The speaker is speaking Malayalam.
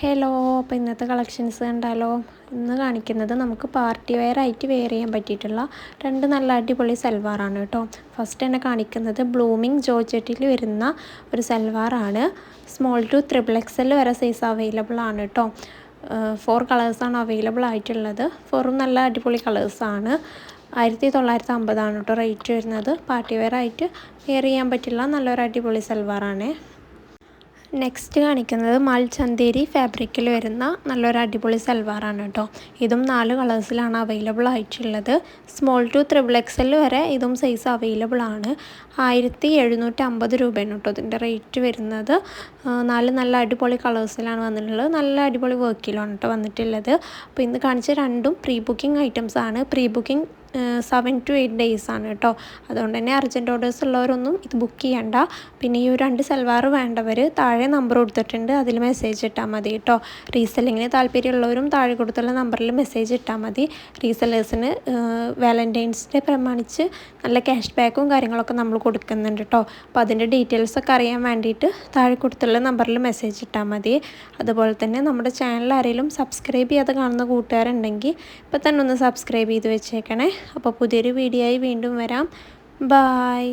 ഹലോ, അപ്പോൾ ഇന്നത്തെ കളക്ഷൻസ് കണ്ടാലോ. ഇന്ന് കാണിക്കുന്നത് നമുക്ക് പാർട്ടി വെയർ ആയിട്ട് വെയർ ചെയ്യാൻ പറ്റിയിട്ടുള്ള രണ്ട് നല്ല അടിപൊളി സൽവാറാണ് കേട്ടോ. ഫസ്റ്റ് തന്നെ കാണിക്കുന്നത് ബ്ലൂമിങ് ജോർജറ്റിൽ വരുന്ന ഒരു സൽവാറാണ്. സ്മോൾ ടു XXL വരെ സൈസ് അവൈലബിൾ ആണ് കേട്ടോ. 4 കളേഴ്സാണ് അവൈലബിൾ ആയിട്ടുള്ളത്. 4ഉം നല്ല അടിപൊളി കളേഴ്സാണ്. 1950 കേട്ടോ റേറ്റ് വരുന്നത്. പാർട്ടി വെയർ ആയിട്ട് വെയർ ചെയ്യാൻ പറ്റുള്ള നല്ലൊരു അടിപൊളി സൽവാറാണ്. നെക്സ്റ്റ് കാണിക്കുന്നത് ചന്തേരി ഫാബ്രിക്കിൽ വരുന്ന നല്ലൊരു അടിപൊളി സൽവാറാണ് കേട്ടോ. ഇതും 4 കളേഴ്സിലാണ് അവൈലബിൾ ആയിട്ടുള്ളത്. സ്മോൾ ടു XXL വരെ ഇതും സൈസ് അവൈലബിൾ ആണ്. 1750 രൂപയാണ് കേട്ടോ ഇതിൻ്റെ റേറ്റ് വരുന്നത്. 4 നല്ല അടിപൊളി കളേഴ്സിലാണ് വന്നിട്ടുള്ളത്. നല്ല അടിപൊളി വർക്കിലാണ് കേട്ടോ വന്നിട്ടുള്ളത്. അപ്പോൾ ഇന്ന് കാണിച്ച രണ്ടും പ്രീ ബുക്കിംഗ് ഐറ്റംസ് ആണ്. പ്രീ ബുക്കിംഗ് 7 to 8 days ആണ് കേട്ടോ. അതുകൊണ്ട് തന്നെ അർജൻറ്റ് ഓർഡേഴ്സ് ഉള്ളവരൊന്നും ഇത് ബുക്ക് ചെയ്യണ്ട. പിന്നെ ഈ 2 സൽവാർ വേണ്ടവർ താഴെ നമ്പർ കൊടുത്തിട്ടുണ്ട്, അതിൽ മെസ്സേജ് ഇട്ടാൽ മതി കേട്ടോ. റീസെല്ലിങ്ങിന് താല്പര്യമുള്ളവരും താഴെ കൊടുത്തുള്ള നമ്പറിൽ മെസ്സേജ് ഇട്ടാൽ മതി. റീസെല്ലേഴ്സിന് വാലൻറ്റൈൻസ് ഡേ പ്രമാണിച്ച് നല്ല ക്യാഷ് ബാക്കും കാര്യങ്ങളൊക്കെ നമ്മൾ കൊടുക്കുന്നുണ്ട് കേട്ടോ. അപ്പോൾ അതിൻ്റെ ഡീറ്റെയിൽസൊക്കെ അറിയാൻ വേണ്ടിയിട്ട് താഴെ കൊടുത്തുള്ള നമ്പറിൽ മെസ്സേജ് ഇട്ടാൽ മതി. അതുപോലെ തന്നെ നമ്മുടെ ചാനൽ ആരെങ്കിലും സബ്സ്ക്രൈബ് ചെയ്യാതെ കാണുന്ന കൂട്ടുകാരുണ്ടെങ്കിൽ ഇപ്പോൾ തന്നെ ഒന്ന് സബ്സ്ക്രൈബ് ചെയ്ത് വെച്ചേക്കണേ. അപ്പോൾ പുതിയൊരു വീഡിയോ ആയി വീണ്ടും വരാം. ബായ്.